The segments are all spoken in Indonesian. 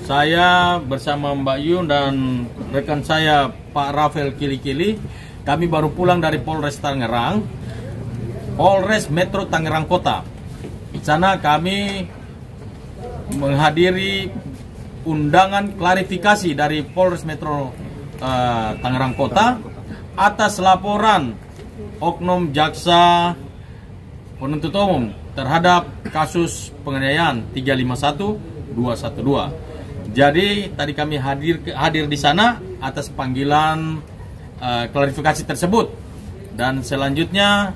saya bersama Mbak Yun dan rekan saya Pak Rafael Kili-Kili, kami baru pulang dari Polres Tangerang, Polres Metro Tangerang Kota. Di sana kami menghadiri undangan klarifikasi dari Polres Metro Tangerang Kota atas laporan oknum jaksa penuntut umum terhadap kasus penganiayaan 351212. Jadi tadi kami hadir di sana atas panggilan klarifikasi tersebut, dan selanjutnya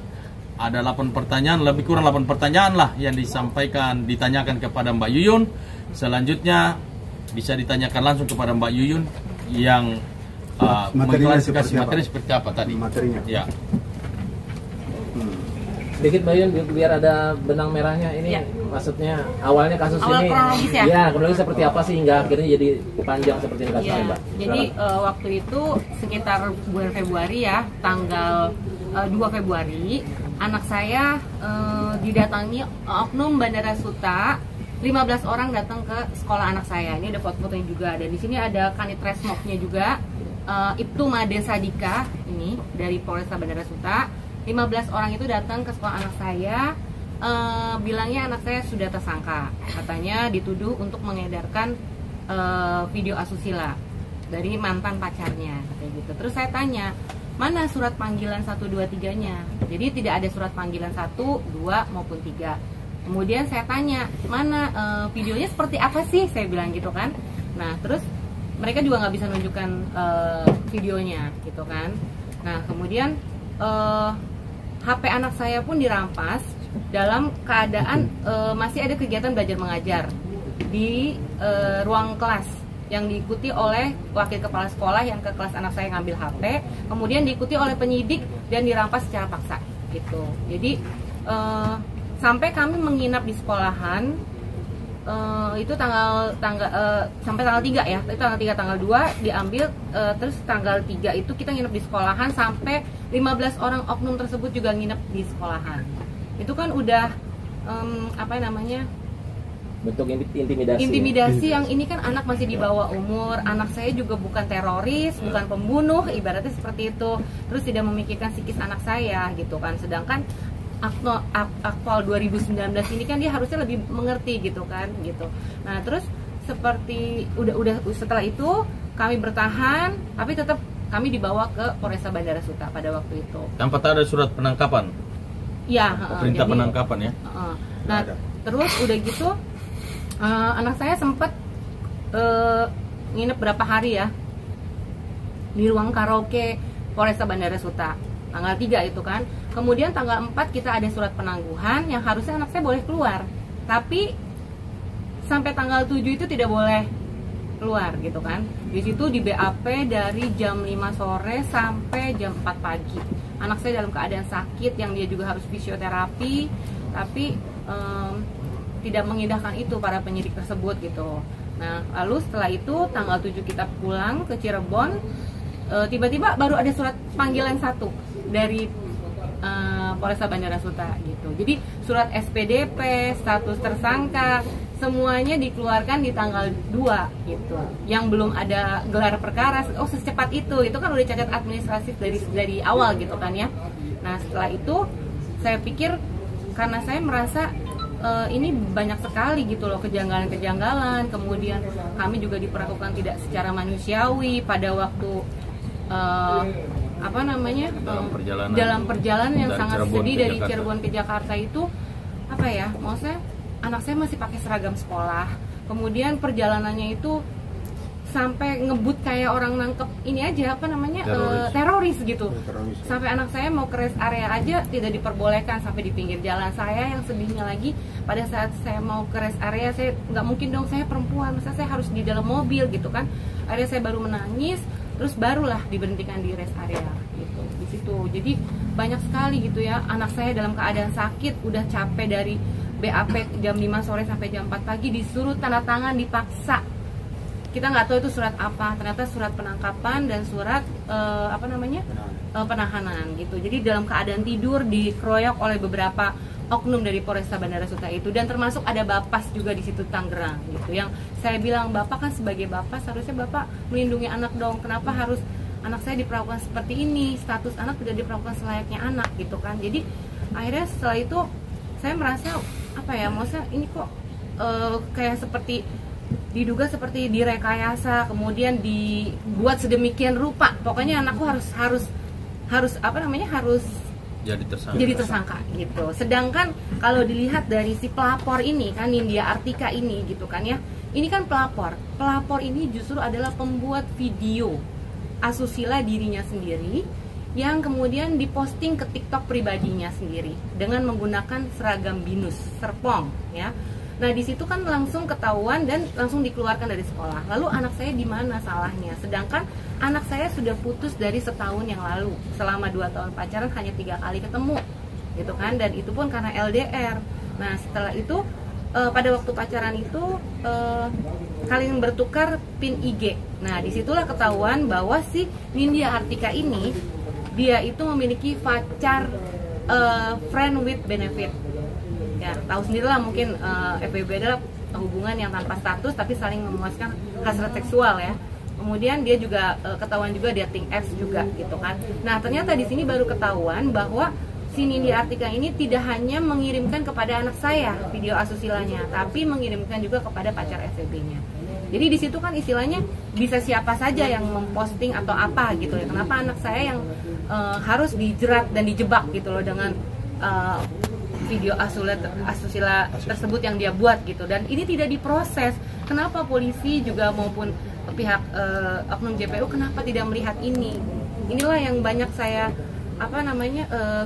ada 8 pertanyaan, lebih kurang 8 pertanyaan lah yang ditanyakan kepada Mbak Yuyun. Selanjutnya bisa ditanyakan langsung kepada Mbak Yuyun yang mengklarifikasi materi seperti apa tadi materinya. Ya. Sedikit Mbak Yun, biar ada benang merahnya ini ya. Maksudnya awalnya kasus ini kronologis ya? Kronologis seperti apa sih hingga akhirnya jadi panjang seperti ini kasusnya, Mbak? Jadi waktu itu sekitar bulan Februari ya, tanggal 2 Februari anak saya didatangi oknum Bandara Suta. 15 orang datang ke sekolah anak saya. Ini ada foto-fotonya juga, dan di sini ada Kanit Resmoknya juga, Ibtu Made Sadika ini dari Polresta Bandara Suta. 15 orang itu datang ke sekolah anak saya, bilangnya anak saya sudah tersangka, katanya dituduh untuk mengedarkan video asusila dari mantan pacarnya, kayak gitu. Terus saya tanya, mana surat panggilan 1, 2, 3-nya? Jadi tidak ada surat panggilan 1, 2 maupun 3. Kemudian saya tanya, mana videonya seperti apa sih? Saya bilang gitu kan. Nah terus mereka juga nggak bisa nunjukkan videonya gitu kan. Nah kemudian HP anak saya pun dirampas dalam keadaan masih ada kegiatan belajar mengajar di ruang kelas yang diikuti oleh wakil kepala sekolah yang ke kelas anak saya ngambil HP, kemudian diikuti oleh penyidik dan dirampas secara paksa gitu. Jadi sampai kami menginap di sekolahan itu sampai tanggal 3 ya, itu tanggal 3, tanggal 2 diambil, terus tanggal 3 itu kita nginep di sekolahan sampai 15 orang oknum tersebut juga nginep di sekolahan. Itu kan udah apa namanya, bentuk intimidasi ya? Yang ini kan anak masih di bawah umur, anak saya juga bukan teroris, bukan pembunuh, ibaratnya seperti itu. Terus tidak memikirkan psikis anak saya gitu kan, sedangkan Akpol 2019 ini kan dia harusnya lebih mengerti gitu kan gitu. Nah terus seperti udah setelah itu kami bertahan, tapi tetap kami dibawa ke Polresta Bandara Suta pada waktu itu. Tanpa ada surat penangkapan? Ya. Perintah penangkapan ya? Nah terus udah gitu anak saya sempat nginep berapa hari ya di ruang karaoke Polresta Bandara Suta. Tanggal 3 itu kan. Kemudian tanggal 4 kita ada surat penangguhan yang harusnya anak saya boleh keluar. Tapi sampai tanggal 7 itu tidak boleh keluar gitu kan. Di situ di BAP dari jam 5 sore sampai jam 4 pagi. Anak saya dalam keadaan sakit yang dia juga harus fisioterapi, tapi tidak mengindahkan itu para penyidik tersebut gitu. Nah, lalu setelah itu tanggal 7 kita pulang ke Cirebon, tiba-tiba baru ada surat panggilan 1 dari Polresta Bandara Suta gitu. Jadi surat SPDP, status tersangka, semuanya dikeluarkan di tanggal 2 gitu. Yang belum ada gelar perkara, secepat itu kan udah cacat administratif dari awal gitu kan ya. Nah setelah itu saya pikir, karena saya merasa ini banyak sekali gitu loh kejanggalan-kejanggalan, kemudian kami juga diperlakukan tidak secara manusiawi pada waktu dalam perjalanan yang sangat sedih dari Cirebon ke Jakarta itu, apa ya, maksudnya anak saya masih pakai seragam sekolah, kemudian perjalanannya itu sampai ngebut kayak orang nangkep ini aja, teroris gitu. Sampai anak saya mau ke rest area aja tidak diperbolehkan, sampai di pinggir jalan. Saya yang sedihnya lagi, pada saat saya mau ke rest area, saya nggak mungkin dong, saya perempuan, masa saya harus di dalam mobil gitu kan. Akhirnya saya baru menangis, terus barulah diberhentikan di rest area gitu, di situ. Jadi banyak sekali gitu ya, anak saya dalam keadaan sakit, udah capek dari BAP jam 5 sore sampai jam 4 pagi, disuruh tanda tangan dipaksa. Kita nggak tahu itu surat apa, ternyata surat penangkapan dan surat penahanan gitu. Jadi dalam keadaan tidur, dikeroyok oleh beberapa oknum dari Polresta Bandara Suta itu, dan termasuk ada Bapas juga di situ Tangerang gitu, yang saya bilang Bapak kan sebagai Bapak seharusnya Bapak melindungi anak dong, kenapa harus anak saya diperlakukan seperti ini, status anak tidak diperlakukan selayaknya anak gitu kan. Jadi akhirnya setelah itu saya merasa apa ya, maksudnya ini kok kayak seperti diduga seperti direkayasa, kemudian dibuat sedemikian rupa, pokoknya anakku harus apa namanya, harus jadi tersangka gitu. Sedangkan kalau dilihat dari si pelapor ini kan, Nindya Artika ini gitu kan ya, ini kan pelapor ini justru adalah pembuat video asusila dirinya sendiri yang kemudian diposting ke TikTok pribadinya sendiri dengan menggunakan seragam binus serpong ya. Nah di situ kan langsung ketahuan dan langsung dikeluarkan dari sekolah. Lalu anak saya di mana salahnya? Sedangkan anak saya sudah putus dari setahun yang lalu, selama 2 tahun pacaran hanya 3 kali ketemu gitu kan, dan itu pun karena LDR. Nah setelah itu pada waktu pacaran itu kalian bertukar pin IG. Nah disitulah ketahuan bahwa si Nindya Artika ini dia itu memiliki pacar friend with benefit. Ya tahu sendirilah mungkin FWB adalah hubungan yang tanpa status tapi saling memuaskan hasrat seksual ya. Kemudian dia juga ketahuan juga dating apps juga gitu kan. Nah ternyata di sini baru ketahuan bahwa si Nindya Artika ini tidak hanya mengirimkan kepada anak saya video asusilanya, tapi mengirimkan juga kepada pacar FWB-nya. Jadi di situ kan istilahnya bisa siapa saja yang memposting atau apa gitu ya. Kenapa anak saya yang harus dijerat dan dijebak gitu loh dengan video asusila tersebut yang dia buat gitu, dan ini tidak diproses. Kenapa polisi juga maupun pihak oknum JPU kenapa tidak melihat ini? Inilah yang banyak saya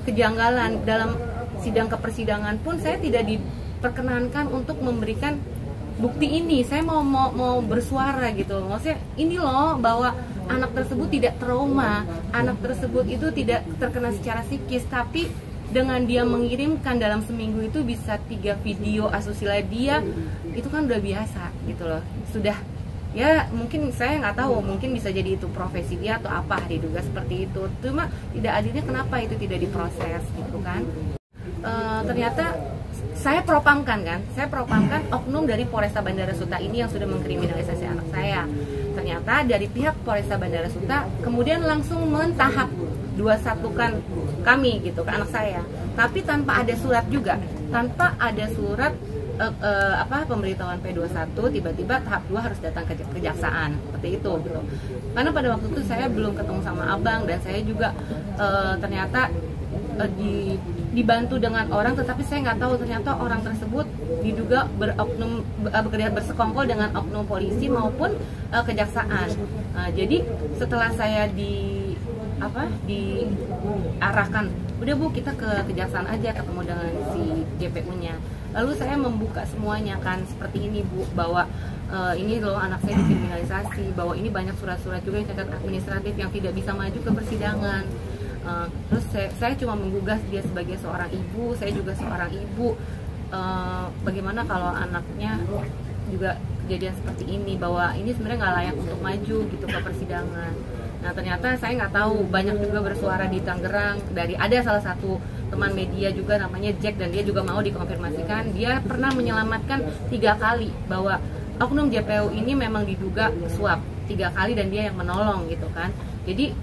kejanggalan dalam sidang kepersidangan pun saya tidak diperkenankan untuk memberikan bukti ini. Saya mau bersuara gitu, maksudnya ini loh bahwa anak tersebut tidak trauma, anak tersebut itu tidak terkena secara psikis, tapi dengan dia mengirimkan dalam seminggu itu bisa 3 video asusila dia, itu kan udah biasa gitu loh. Sudah ya mungkin saya nggak tahu, mungkin bisa jadi itu profesi dia atau apa, diduga seperti itu. Cuma tidak adilnya kenapa itu tidak diproses gitu kan. Ternyata saya propamkan oknum dari Polresta Bandara Suta ini yang sudah mengkriminalisasi anak saya. Ternyata dari pihak Polresta Bandara Suta kemudian langsung mentahap 21-kan kami gitu ke anak saya, tapi tanpa ada surat juga, tanpa ada surat pemberitahuan P21, tiba-tiba tahap 2 harus datang ke kejaksaan seperti itu gitu. Karena pada waktu itu saya belum ketemu sama abang, dan saya juga ternyata dibantu dengan orang, tetapi saya nggak tahu ternyata orang tersebut diduga bekerja bersekongkol dengan oknum polisi maupun kejaksaan. Jadi setelah saya diarahkan, udah Bu kita ke kejaksaan aja, ketemu dengan si JPU-nya. Lalu saya membuka semuanya kan seperti ini Bu, bahwa ini loh anak saya dikriminalisasi, bahwa ini banyak surat-surat juga yang cacat administratif yang tidak bisa maju ke persidangan. Terus saya cuma menggugah dia sebagai seorang ibu, saya juga seorang ibu. Bagaimana kalau anaknya juga kejadian seperti ini, bahwa ini sebenarnya nggak layak untuk maju gitu ke persidangan. Nah ternyata saya nggak tahu, banyak juga bersuara di Tangerang, ada salah satu teman media juga namanya Jack, dan dia juga mau dikonfirmasikan, dia pernah menyelamatkan 3 kali bahwa oknum JPU ini memang diduga suap 3 kali dan dia yang menolong gitu kan. Jadi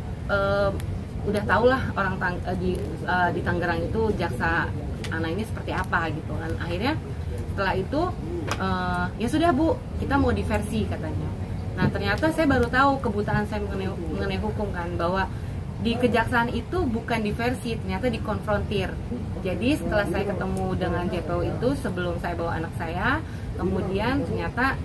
udah tau lah orang di Tangerang itu jaksa anak ini seperti apa gitu kan. Akhirnya setelah itu ya sudah Bu, kita mau diversi katanya. Nah ternyata saya baru tahu kebutaan saya mengenai hukum kan, bahwa di kejaksaan itu bukan diversi, ternyata dikonfrontir. Jadi setelah saya ketemu dengan JPU itu sebelum saya bawa anak saya, kemudian ternyata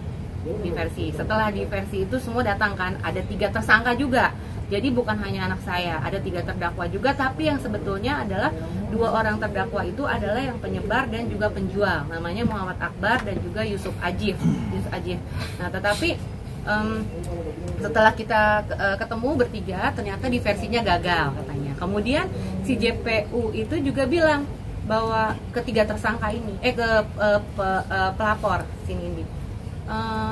diversi. Setelah diversi itu semua datang kan, ada 3 tersangka juga. Jadi bukan hanya anak saya, ada 3 terdakwa juga, tapi yang sebetulnya adalah 2 orang terdakwa itu adalah yang penyebar dan juga penjual, namanya Muhammad Akbar dan juga Yusuf Ajif. Nah tetapi setelah kita ketemu bertiga, ternyata diversinya gagal katanya. Kemudian si JPU itu juga bilang bahwa ketiga tersangka ini, pelapor si Nindi,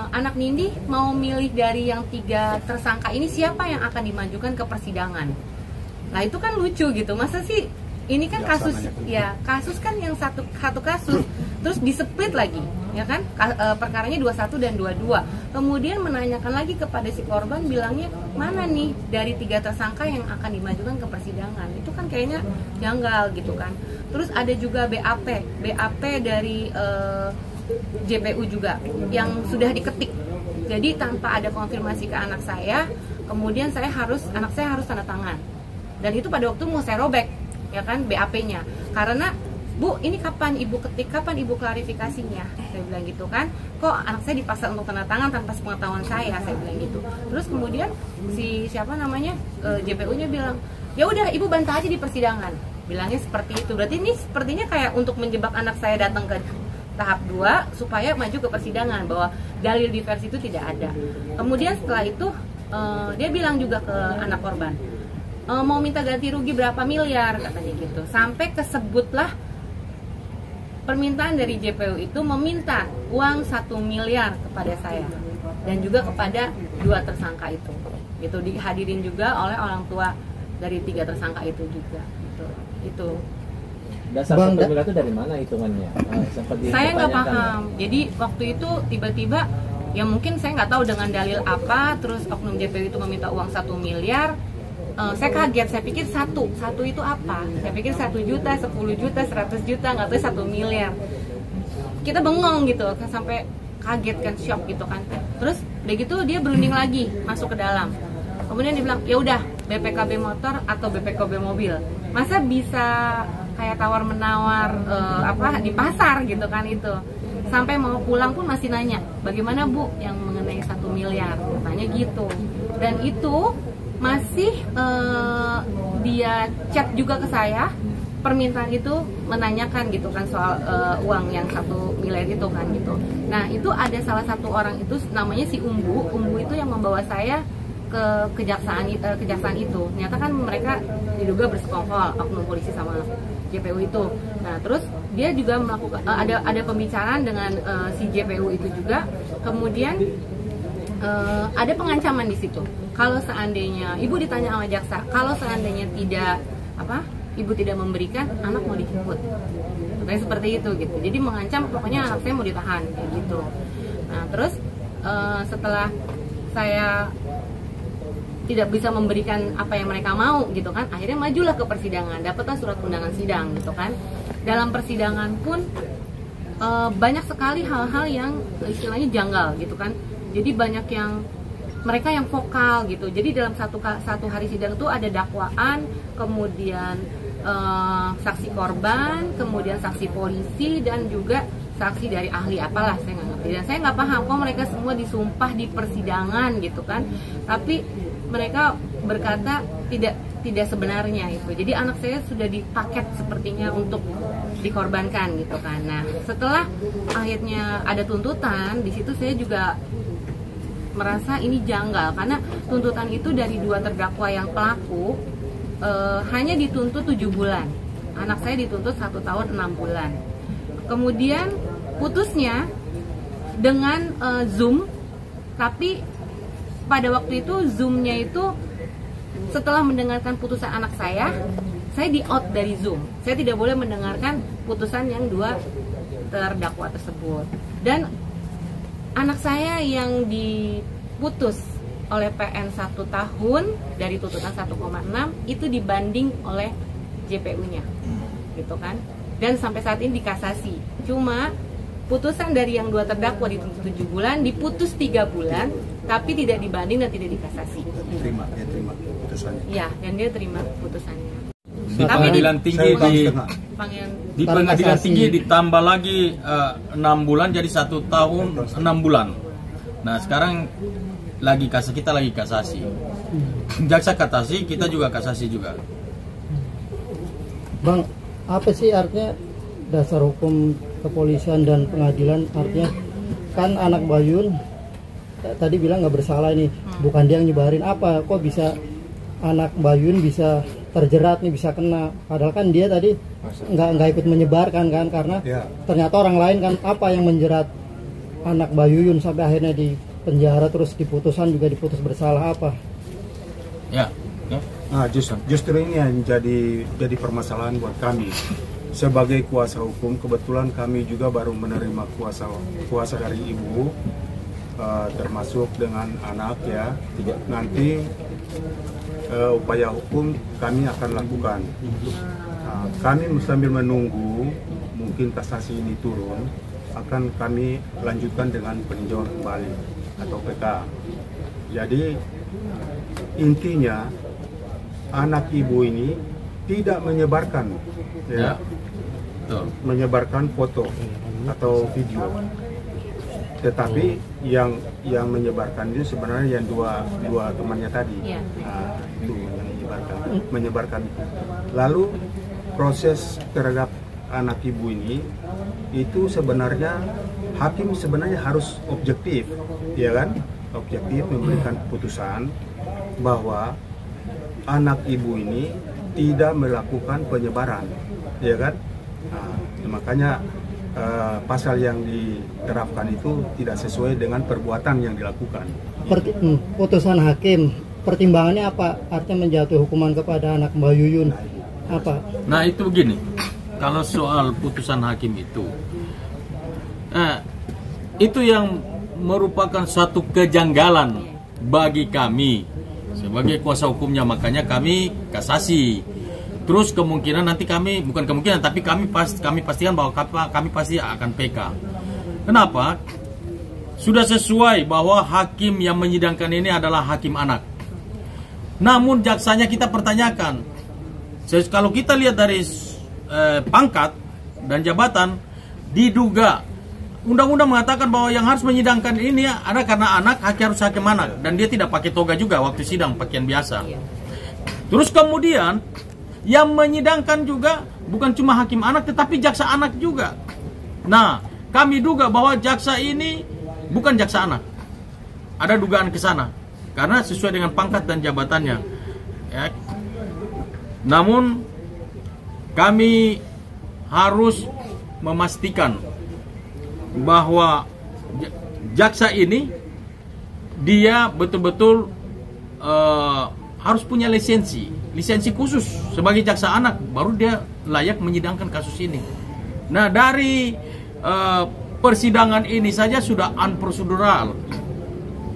anak Nindi mau milih dari yang 3 tersangka ini siapa yang akan dimajukan ke persidangan. Nah itu kan lucu gitu, masa sih ini kan kasus ya, kasus kan yang satu kasus terus diseplit lagi, ya kan? Perkaranya 21 dan 22. Kemudian menanyakan lagi kepada si korban, bilangnya mana nih dari 3 tersangka yang akan dimajukan ke persidangan. Itu kan kayaknya janggal gitu kan. Terus ada juga BAP dari JPU juga yang sudah diketik. Jadi tanpa ada konfirmasi ke anak saya, kemudian anak saya harus tanda tangan. Dan itu pada waktu mau saya robek, ya kan, BAP-nya. Karena, Bu, ini kapan Ibu ketik, kapan Ibu klarifikasinya? Saya bilang gitu kan. Kok anak saya dipaksa untuk tanda tangan tanpa sepengetahuan saya bilang gitu. Terus kemudian JPU-nya bilang, ya udah Ibu bantah aja di persidangan. Bilangnya seperti itu. Berarti ini sepertinya kayak untuk menjebak anak saya datang ke tahap 2 supaya maju ke persidangan, bahwa dalil diversi itu tidak ada. Kemudian setelah itu dia bilang juga ke anak korban, mau minta ganti rugi berapa miliar katanya gitu. Sampai kesebutlah permintaan dari JPU itu meminta uang 1 miliar kepada saya dan juga kepada 2 tersangka itu. Gitu dihadirin juga oleh orang tua dari 3 tersangka itu juga. Itu. Dasar 1 miliar itu dari mana hitungannya? Saya nggak paham. Jadi waktu itu tiba-tiba, ya mungkin saya nggak tahu dengan dalil apa, terus oknum JPU itu meminta uang 1 miliar. Saya kaget, saya pikir satu itu apa? Saya pikir 1 juta, 10 juta, 100 juta, nggak tahu 1 miliar. Kita bengong gitu, sampai kaget kan, shock gitu kan. Terus udah gitu dia berunding lagi masuk ke dalam. Kemudian dia bilang, ya udah BPKB motor atau BPKB mobil. Masa bisa kayak tawar-menawar di pasar gitu kan itu. Sampai mau pulang pun masih nanya, bagaimana Bu yang mengenai 1 miliar? Tanya gitu. Dan itu masih dia chat juga ke saya, permintaan itu menanyakan gitu kan soal uang yang 1 miliar itu kan gitu. Nah itu ada salah satu orang itu namanya si Umbu itu yang membawa saya ke kejaksaan itu. Ternyata kan mereka diduga bersekongkol, oknum polisi sama JPU itu. Nah terus dia juga melakukan ada pembicaraan dengan si JPU itu juga. Kemudian ada pengancaman di situ. Kalau seandainya ibu ditanya sama jaksa, kalau seandainya ibu tidak memberikan, anak mau dijemput. Kayak seperti itu gitu. Jadi mengancam, pokoknya anak saya mau ditahan kayak gitu. Nah terus setelah saya tidak bisa memberikan apa yang mereka mau gitu kan, akhirnya majulah ke persidangan, dapatlah surat undangan sidang gitu kan. Dalam persidangan pun banyak sekali hal-hal yang istilahnya janggal gitu kan. Jadi banyak yang mereka yang vokal gitu. Jadi dalam satu hari sidang itu ada dakwaan, kemudian saksi korban, kemudian saksi polisi, dan juga saksi dari ahli apalah, saya nggak ngerti. Dan saya nggak paham kok mereka semua disumpah di persidangan gitu kan. Tapi mereka berkata tidak sebenarnya itu. Jadi anak saya sudah dipaket sepertinya untuk dikorbankan gitu kan. Nah setelah akhirnya ada tuntutan, di situ saya juga merasa ini janggal karena tuntutan itu dari 2 terdakwa yang pelaku hanya dituntut 7 bulan. Anak saya dituntut 1 tahun 6 bulan. Kemudian putusnya dengan Zoom, tapi pada waktu itu Zoom-nya itu setelah mendengarkan putusan anak saya di-out dari Zoom. Saya tidak boleh mendengarkan putusan yang 2 terdakwa tersebut. Dan anak saya yang diputus oleh PN 1 tahun dari tuntutan 1,6 itu dibanding oleh JPU-nya, gitu kan. Dan sampai saat ini dikasasi. Cuma putusan dari yang 2 terdakwa dituntut 7 bulan, diputus 3 bulan, tapi tidak dibanding dan tidak dikasasi. Dia terima putusannya. Iya, dan dia terima putusannya. Di pengadilan tinggi di pengadilan tinggi ditambah lagi 6 bulan jadi 1 tahun 6 bulan. Nah sekarang kita lagi kasasi. Jaksa kasasi, kita juga kasasi juga. Bang, apa sih artinya dasar hukum kepolisian dan pengadilan? Artinya kan anak Bayun tadi bilang nggak bersalah ini, bukan dia yang nyebarin. Apa kok bisa anak Bayun bisa terjerat nih, bisa kena, padahal kan dia tadi nggak ikut menyebarkan kan, karena ternyata orang lain kan. Apa yang menjerat anak Bayun sampai akhirnya di penjara, terus diputusan juga diputus bersalah apa? Ya, Nah, justru ini yang jadi permasalahan buat kami. Sebagai kuasa hukum, kebetulan kami juga baru menerima kuasa dari ibu, termasuk dengan anak ya. Nanti upaya hukum kami akan lakukan. Kami sambil menunggu mungkin kasasi ini turun, akan kami lanjutkan dengan peninjauan kembali atau PK. Jadi intinya anak ibu ini tidak menyebarkan ya. Menyebarkan foto atau video, tetapi yang menyebarkan itu sebenarnya yang dua temannya tadi. Nah, itu yang menyebarkan. Lalu proses terhadap anak ibu ini itu sebenarnya hakim sebenarnya harus objektif, ya kan? Objektif memberikan putusan bahwa anak ibu ini tidak melakukan penyebaran, ya kan? Nah, makanya pasal yang diterapkan itu tidak sesuai dengan perbuatan yang dilakukan. Putusan hakim, pertimbangannya apa? Artinya menjatuhi hukuman kepada anak Mbak Yuyun apa? Nah itu begini, kalau soal putusan hakim itu yang merupakan suatu kejanggalan bagi kami sebagai kuasa hukumnya, makanya kami kasasi. Terus kemungkinan nanti kami, bukan kemungkinan, tapi kami pastikan bahwa kami pasti akan PK. Kenapa? Sudah sesuai bahwa hakim yang menyidangkan ini adalah hakim anak. Namun jaksanya kita pertanyakan. Kalau kita lihat dari pangkat dan jabatan, diduga undang-undang mengatakan bahwa yang harus menyidangkan ini ada karena anak, harus hakim anak, dan dia tidak pakai toga juga waktu sidang, pakaian biasa. Terus kemudian yang menyidangkan juga bukan cuma hakim anak tetapi jaksa anak juga. Nah, kami duga bahwa jaksa ini bukan jaksa anak. Ada dugaan ke sana karena sesuai dengan pangkat dan jabatannya. Ya. Namun kami harus memastikan bahwa jaksa ini dia betul-betul harus punya lisensi khusus sebagai jaksa anak, baru dia layak menyidangkan kasus ini. Nah, dari persidangan ini saja sudah unprocedural.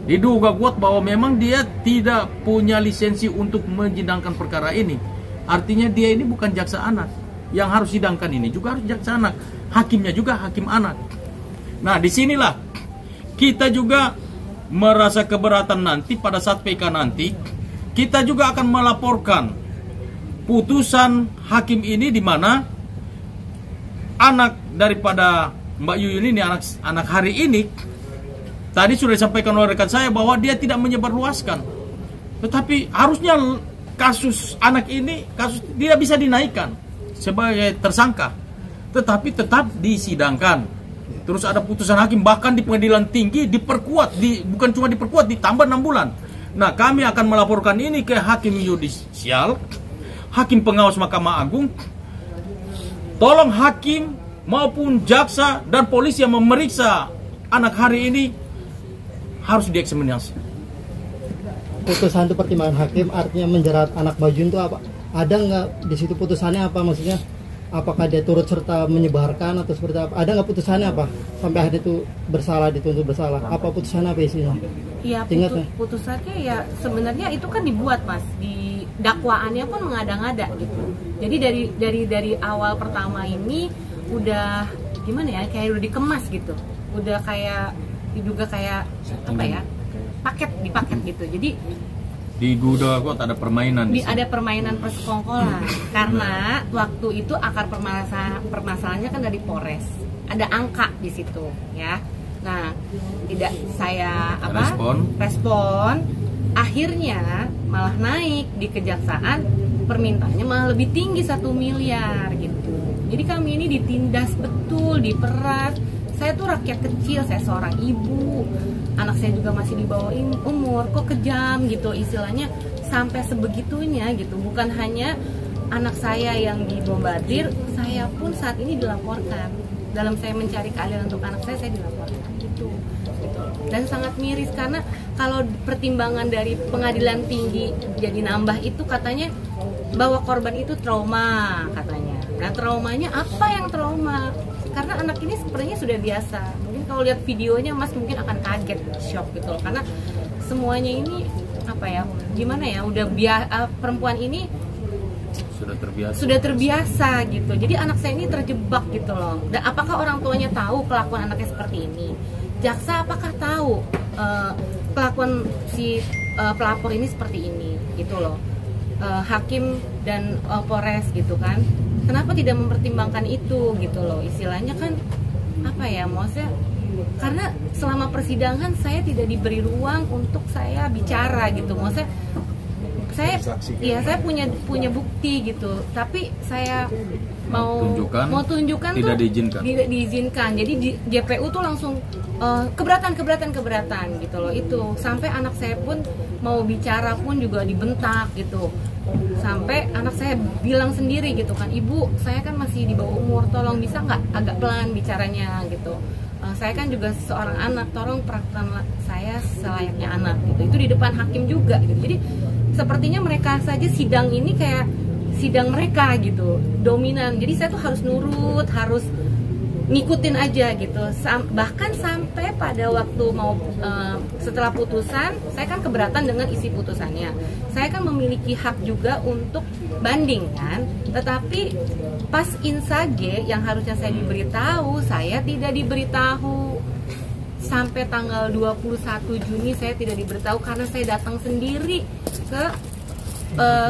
Diduga kuat bahwa memang dia tidak punya lisensi untuk menyidangkan perkara ini. Artinya dia ini bukan jaksa anak. Yang harus sidangkan ini juga harus jaksa anak. Hakimnya juga hakim anak. Nah, disinilah kita juga merasa keberatan nanti pada saat PK nanti. Kita juga akan melaporkan putusan hakim ini di mana anak daripada Mbak Yuyun ini, anak hari ini, tadi sudah disampaikan oleh rekan saya bahwa dia tidak menyebarluaskan. Tetapi harusnya kasus anak ini tidak bisa dinaikkan sebagai tersangka, tetapi tetap disidangkan. Terus ada putusan hakim, bahkan di pengadilan tinggi diperkuat, bukan cuma diperkuat, ditambah 6 bulan. Nah, kami akan melaporkan ini ke hakim yudisial, hakim pengawas Mahkamah Agung. Tolong hakim maupun jaksa dan polisi yang memeriksa anak hari ini harus dieksaminasi. Putusan itu pertimbangan hakim artinya menjerat anak Mbak Yuyun itu apa? Ada nggak di situ putusannya apa? Maksudnya apakah dia turut serta menyebarkan atau seperti apa? Ada nggak putusannya apa? Sampai hari itu bersalah, dituntut bersalah. Apa putusannya apa isinya? Iya, putusannya ya sebenarnya itu kan dibuat, Mas. Di dakwaannya pun mengada-ngada gitu. Jadi dari awal pertama ini udah gimana ya? Kayak udah dikemas gitu. Udah kayak diduga kayak apa ya? Dipaket gitu. Jadi diduga kok ada permainan di ada permainan persekongkolan karena waktu itu akar permasalahannya kan dari Polres, ada angka di situ ya. Nah, tidak saya respon akhirnya malah naik di kejaksaan, permintaannya malah lebih tinggi 1 miliar gitu. Jadi kami ini ditindas betul, diperas. Saya tuh rakyat kecil, saya seorang ibu, anak saya juga masih di bawah umur, kok kejam gitu istilahnya, sampai sebegitunya gitu. Bukan hanya anak saya yang dibombardir, saya pun saat ini dilaporkan dalam saya mencari keadilan untuk anak saya dilaporkan gitu. Dan sangat miris karena kalau pertimbangan dari pengadilan tinggi jadi nambah itu katanya bahwa korban itu trauma katanya. Nah traumanya apa yang trauma? Karena anak ini sepertinya sudah biasa. Mungkin kalau lihat videonya Mas mungkin akan kaget, shock gitu loh. Karena semuanya ini apa ya? Gimana ya? Udah perempuan ini sudah terbiasa gitu. Jadi anak saya ini terjebak gitu loh. Dan apakah orang tuanya tahu kelakuan anaknya seperti ini? Jaksa apakah tahu kelakuan si pelapor ini seperti ini gitu loh? Hakim dan Polres gitu kan? Kenapa tidak mempertimbangkan itu gitu loh? Istilahnya kan apa ya? Maksudnya karena selama persidangan saya tidak diberi ruang untuk saya bicara gitu. Maksudnya saya punya bukti gitu, tapi saya mau tunjukkan tidak tuh diizinkan. Jadi di JPU tuh langsung keberatan gitu loh. Itu sampai anak saya pun mau bicara pun juga dibentak gitu. Sampai anak saya bilang sendiri gitu kan, ibu saya kan masih di bawah umur, tolong bisa nggak agak pelan bicaranya gitu. Saya kan juga seorang anak, tolong perlakukan saya selayaknya anak gitu. Itu di depan hakim juga gitu. Jadi sepertinya mereka saja sidang ini kayak sidang mereka gitu, dominan. Jadi saya tuh harus nurut, harus ngikutin aja gitu. Bahkan sampai pada waktu mau setelah putusan, saya kan keberatan dengan isi putusannya. Saya kan memiliki hak juga untuk banding kan. Tetapi pas insage yang harusnya saya diberitahu, saya tidak diberitahu. Sampai tanggal 21 Juni saya tidak diberitahu karena saya datang sendiri ke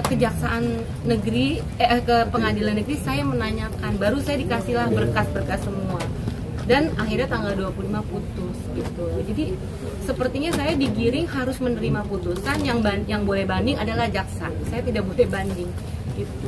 Kejaksaan Negeri, ke Pengadilan Negeri, saya menanyakan, baru saya dikasihlah berkas-berkas semua. Dan akhirnya tanggal 25 putus gitu. Jadi sepertinya saya digiring harus menerima putusan, yang boleh banding adalah jaksa. Saya tidak boleh banding gitu.